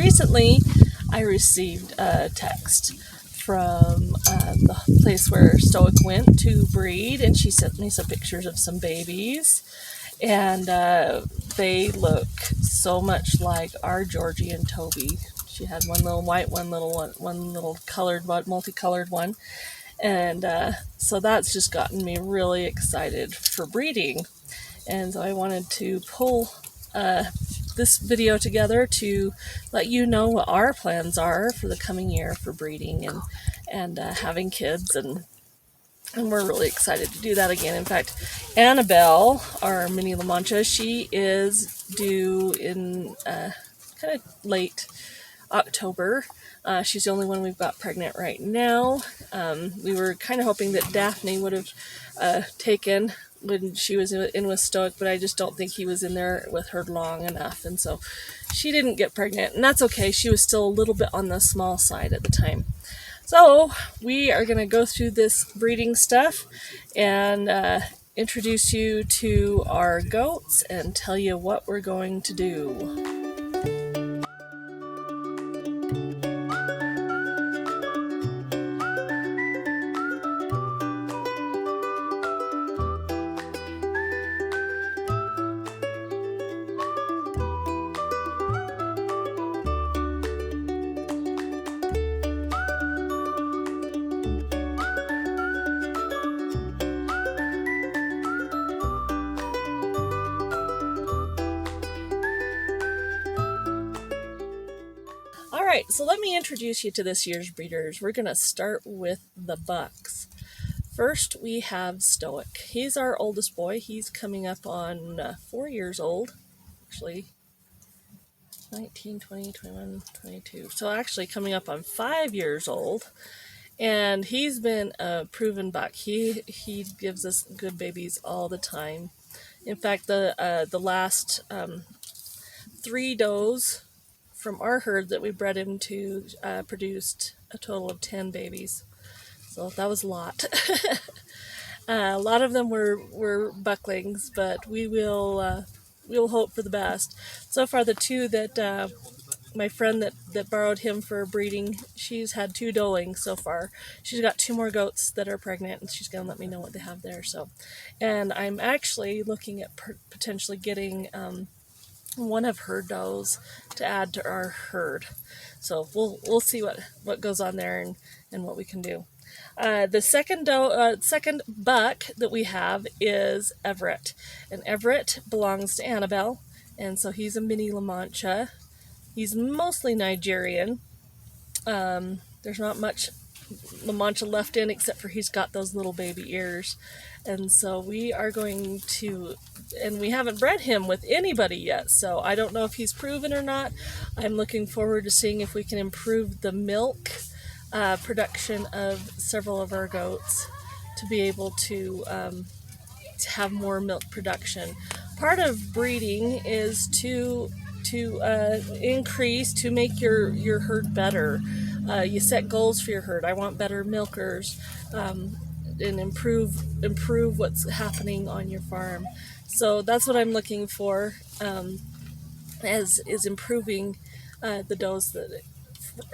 recently I received a text from the place where Stoic went to breed, and she sent me some pictures of some babies, and they look so much like our Georgie and Toby. She had one little white, one little colored one, multicolored one, and so that's just gotten me really excited for breeding. And so I wanted to pull this video together to let you know what our plans are for the coming year for breeding and having kids, and we're really excited to do that again. In fact, Annabelle, our mini La Mancha, she is due in kind of late October. She's the only one we've got pregnant right now. We were kind of hoping that Daphne would have taken when she was in with Stoic, but I just don't think he was in there with her long enough, and so she didn't get pregnant, and that's okay. She was still a little bit on the small side at the time. So we are going to go through this breeding stuff and introduce you to our goats and tell you what we're going to do. Alright, so let me introduce you to this year's breeders. We're going to start with the bucks. First, we have Stoic. He's our oldest boy. He's coming up on 4 years old. Actually, 19, 20, 21, 22. So actually coming up on 5 years old. And he's been a proven buck. He gives us good babies all the time. In fact, the last 3 does from our herd that we bred him to produced a total of 10 babies. So that was a lot. A lot of them were bucklings, but we'll hope for the best. So far, the 2 that my friend that borrowed him for breeding, she's had 2 doelings so far. She's got 2 more goats that are pregnant, and she's going to let me know what they have there. So, and I'm actually looking at potentially getting one of her does to add to our herd. So we'll see what goes on there and what we can do. The second buck that we have is Everett, and Everett belongs to Annabelle, and so he's a mini La Mancha. He's mostly Nigerian. There's not much La Mancha left in, except for he's got those little baby ears. And so we are going to, and we haven't bred him with anybody yet, so I don't know if he's proven or not. I'm looking forward to seeing if we can improve the milk production of several of our goats to be able to have more milk production. Part of breeding is to increase, to make your herd better. You set goals for your herd. I want better milkers, and improve what's happening on your farm. So that's what I'm looking for, is improving the does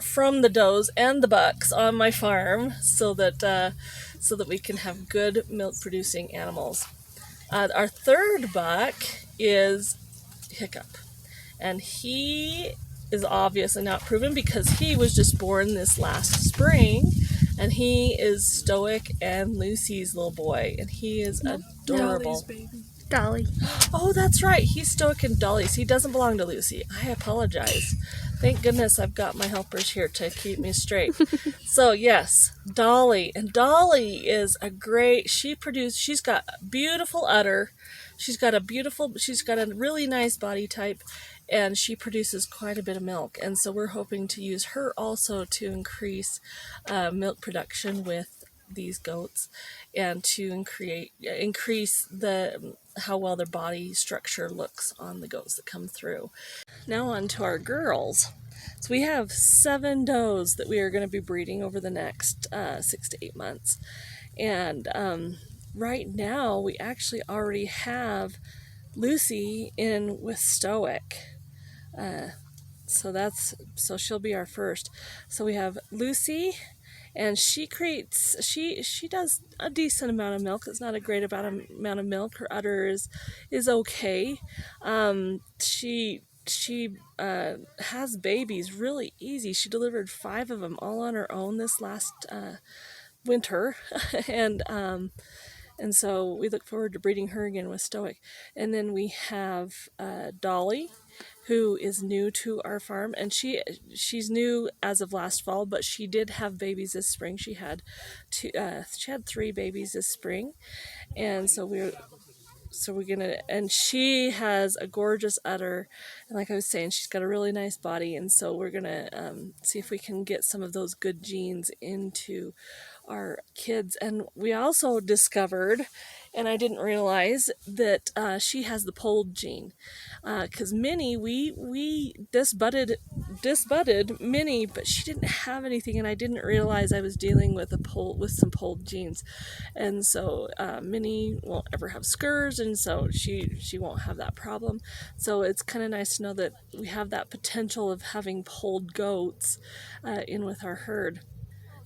from the does and the bucks on my farm, so that we can have good milk producing animals. Our third buck is Hiccup, and he is obviously not proven because he was just born this last spring, and he is Stoic and Lucy's little boy, and he is adorable. Dolly. Oh, that's right. He's Stoic and Dolly's. He doesn't belong to Lucy. I apologize. Thank goodness I've got my helpers here to keep me straight. So yes, Dolly. And Dolly is she's got beautiful udder. She's got a really nice body type, and she produces quite a bit of milk. And so we're hoping to use her also to increase milk production with these goats, and to increase how well their body structure looks on the goats that come through. Now on to our girls. So we have 7 does that we are going to be breeding over the next 6 to 8 months. And right now we actually already have Lucy in with Stoic. so she'll be our first. So we have Lucy, and she does a decent amount of milk. It's not a great amount of milk. Her udder is okay. She has babies really easy. She delivered 5 of them all on her own this last winter, and so we look forward to breeding her again with Stoic. And then we have Dolly, who is new to our farm, and she's new as of last fall, but she did have babies this spring. She had 3 babies this spring, and we're gonna, and she has a gorgeous udder, and like I was saying, she's got a really nice body, and so we're gonna see if we can get some of those good genes into our kids. And we also discovered, and I didn't realize, that she has the polled gene, because Minnie, we disbudded Minnie, but she didn't have anything, and I didn't realize I was dealing with some polled genes, and so Minnie won't ever have scurs, and so she won't have that problem. So it's kind of nice to know that we have that potential of having polled goats in with our herd.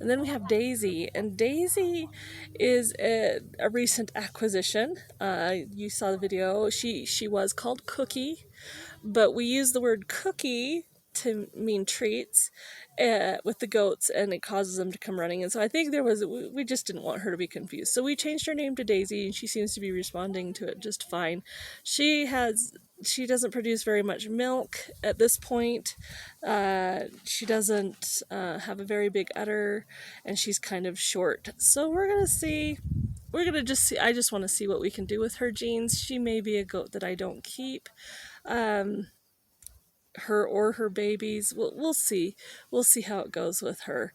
And then we have Daisy, and Daisy is a recent acquisition. You saw the video. She was called Cookie, but we use the word cookie to mean treats with the goats, and it causes them to come running. And so I think we just didn't want her to be confused. So we changed her name to Daisy, and she seems to be responding to it just fine. She doesn't produce very much milk at this point. She doesn't have a very big udder, and she's kind of short. So we're gonna see. I just want to see what we can do with her genes. She may be a goat that I don't keep. Her or her babies. We'll see. We'll see how it goes with her.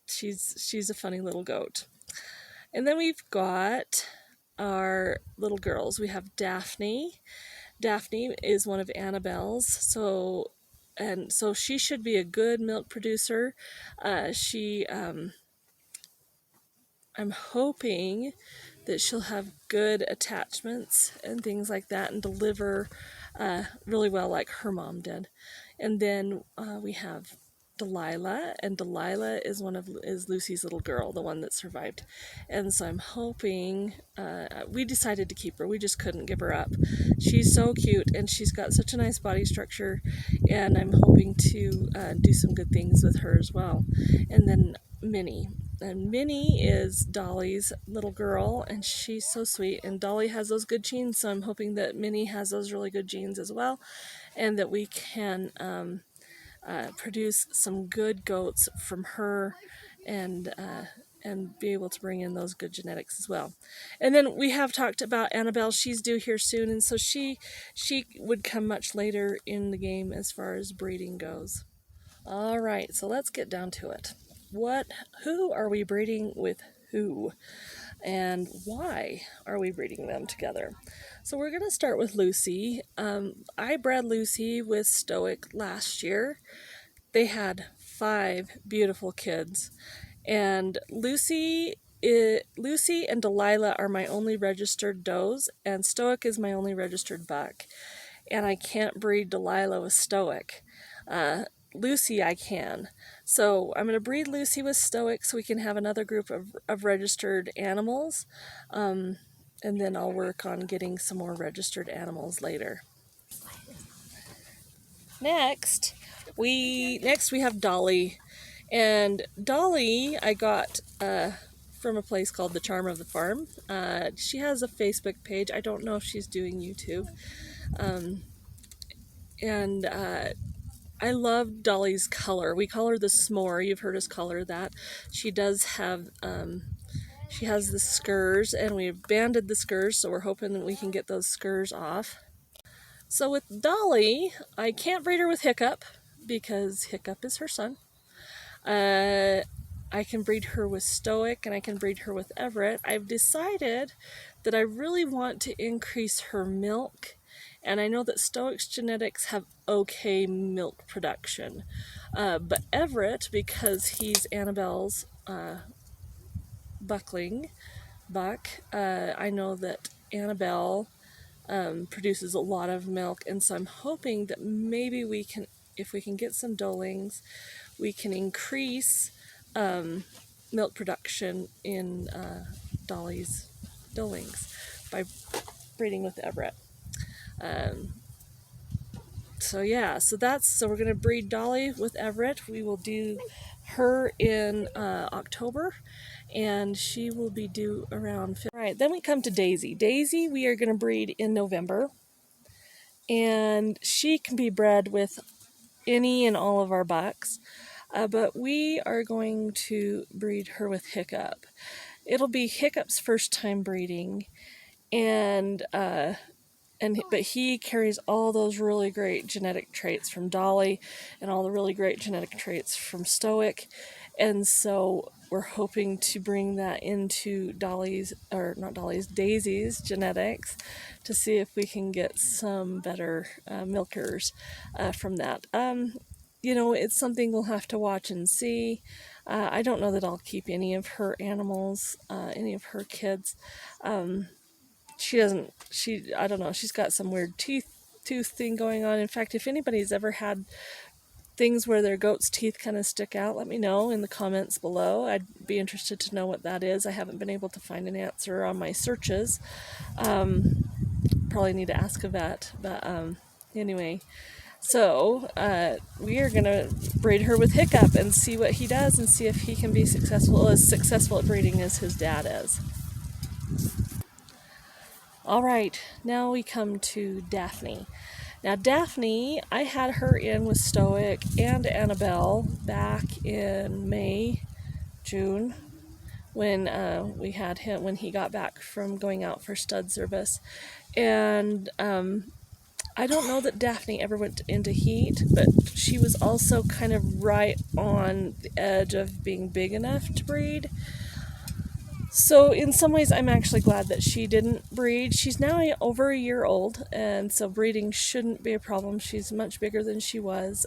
She's a funny little goat. And then we've got our little girls. We have Daphne. Daphne is one of Annabelle's, so she should be a good milk producer. I'm hoping that she'll have good attachments and things like that, and deliver really well like her mom did. And then we have Delilah, and Delilah is Lucy's little girl, the one that survived. And so I'm hoping, we decided to keep her. We just couldn't give her up. She's so cute, and she's got such a nice body structure, and I'm hoping to do some good things with her as well. And then Minnie. And Minnie is Dolly's little girl, and she's so sweet. And Dolly has those good genes, so I'm hoping that Minnie has those really good genes as well, and that we can produce some good goats from her, and be able to bring in those good genetics as well. And then we have talked about Annabelle. She's due here soon, and so she would come much later in the game as far as breeding goes. All right, so let's get down to it. Who are we breeding with who? And why are we breeding them together? So we're going to start with Lucy. I bred Lucy with Stoic last year. They had 5 beautiful kids. And Lucy and Delilah are my only registered does, and Stoic is my only registered buck. And I can't breed Delilah with Stoic. Lucy I can. So I'm going to breed Lucy with Stoic so we can have another group of registered animals. And then I'll work on getting some more registered animals later. Next we have Dolly. And Dolly I got from a place called The Charm of the Farm. She has a Facebook page. I don't know if she's doing YouTube. I love Dolly's color. We call her the s'more. You've heard us call her that. She does have, she has the scurs, and we've banded the scurs, so we're hoping that we can get those scurs off. So with Dolly, I can't breed her with Hiccup, because Hiccup is her son. I can breed her with Stoic, and I can breed her with Everett. I've decided that I really want to increase her milk, and I know that Stoic's genetics have okay milk production. But Everett, because he's Annabelle's buck, I know that Annabelle produces a lot of milk, and so I'm hoping that maybe we can if we can get some doelings, we can increase milk production in Dolly's doelings by breeding with Everett. So yeah, so we're gonna breed Dolly with Everett. We will do her in October, and she will be due around. All right, then we come to Daisy. Daisy, we are gonna breed in November, and she can be bred with any and all of our bucks, but we are going to breed her with Hiccup. It'll be Hiccup's first time breeding, and but he carries all those really great genetic traits from Dolly and all the really great genetic traits from Stoic, and so we're hoping to bring that into Daisy's genetics to see if we can get some better milkers from that. It's something we'll have to watch and see. I don't know that I'll keep any of her animals, any of her kids. I don't know, she's got some weird tooth thing going on. In fact, if anybody's ever had things where their goat's teeth kind of stick out, let me know in the comments below. I'd be interested to know what that is. I haven't been able to find an answer on my searches. Probably need to ask a vet, but anyway. So we are going to breed her with Hiccup and see what he does and see if he can be as successful at breeding as his dad is. All right, now we come to Daphne. Now Daphne, I had her in with Stoic and Annabelle back in May, June, when when he got back from going out for stud service. And I don't know that Daphne ever went into heat, but she was also kind of right on the edge of being big enough to breed. So in some ways, I'm actually glad that she didn't breed. She's now over a year old, and so breeding shouldn't be a problem. She's much bigger than she was.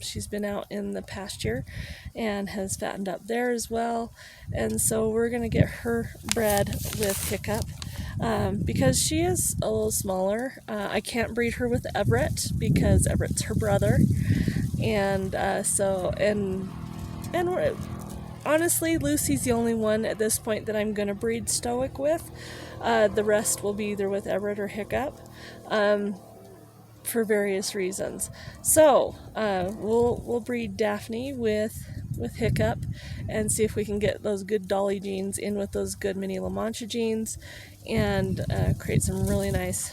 She's been out in the pasture and has fattened up there as well. And so we're going to get her bred with Hiccup because she is a little smaller. I can't breed her with Everett because Everett's her brother. And honestly, Lucy's the only one at this point that I'm going to breed Stoic with. The rest will be either with Everett or Hiccup for various reasons. So we'll breed Daphne with Hiccup and see if we can get those good Dolly genes in with those good mini La Mancha genes and create some really nice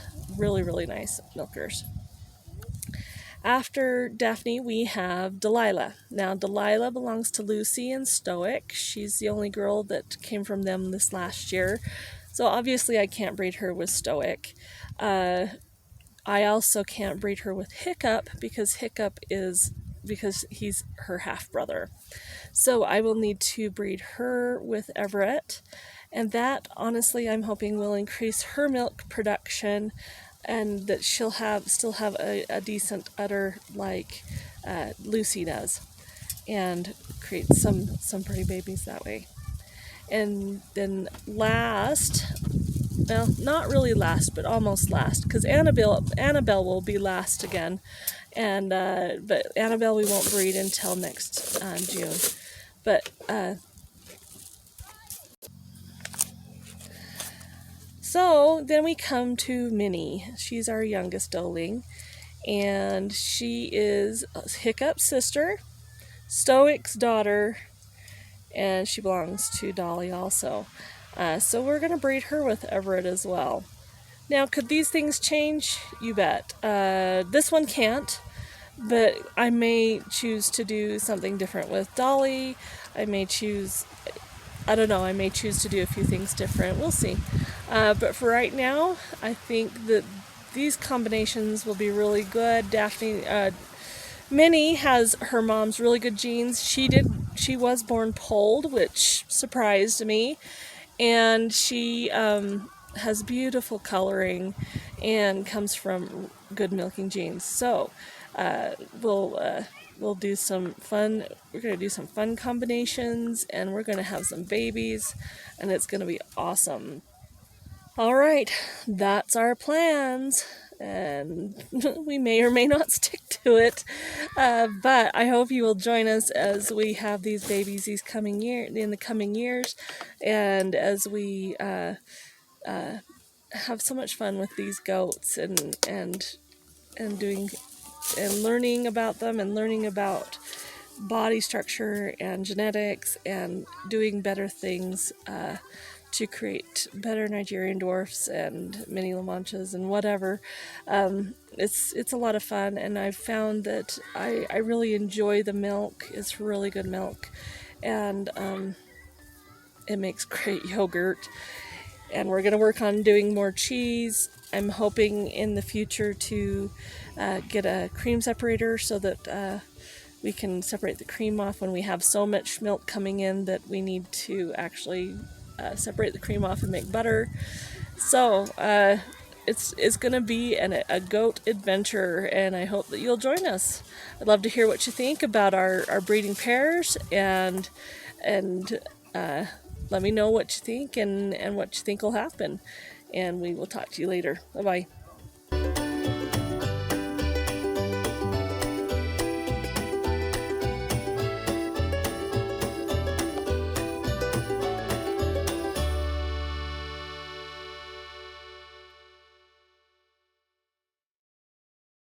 milkers. After Daphne, we have Delilah. Now, Delilah belongs to Lucy and Stoic. She's the only girl that came from them this last year. So obviously I can't breed her with Stoic. I also can't breed her with Hiccup because he's her half-brother. So I will need to breed her with Everett. And that, honestly, I'm hoping will increase her milk production and that she'll still have a decent udder like Lucy does, and create some pretty babies that way. And then last, well, not really last, but almost last, because Annabelle will be last again, and but Annabelle we won't breed until next June. But so then we come to Minnie. She's our youngest doeling, and she is Hiccup's sister, Stoic's daughter, and she belongs to Dolly also. So we're going to breed her with Everett as well. Now, could these things change? You bet. This one can't, but I may choose to do something different with Dolly. I may choose to do a few things different. We'll see. But for right now, I think that these combinations will be really good. Minnie has her mom's really good genes. She was born polled, which surprised me, and she has beautiful coloring and comes from good milking genes. So we'll do some fun. We're going to do some fun combinations, and we're going to have some babies, and it's going to be awesome. All right, that's our plans. and we may or may not stick to it. But I hope you will join us as we have these babies in the coming years, and as we have so much fun with these goats and doing and learning about them and learning about body structure and genetics and doing better things to create better Nigerian dwarfs and mini La Manchas and whatever. It's a lot of fun, and I've found that I really enjoy the milk. It's really good milk, and it makes great yogurt. And we're going to work on doing more cheese. I'm hoping in the future to get a cream separator so that we can separate the cream off when we have so much milk coming in that we need to actually separate the cream off and make butter. So it's going to be a goat adventure, and I hope that you'll join us. I'd love to hear what you think about our breeding pairs, and let me know what you think and what you think will happen. And we will talk to you later. Bye-bye.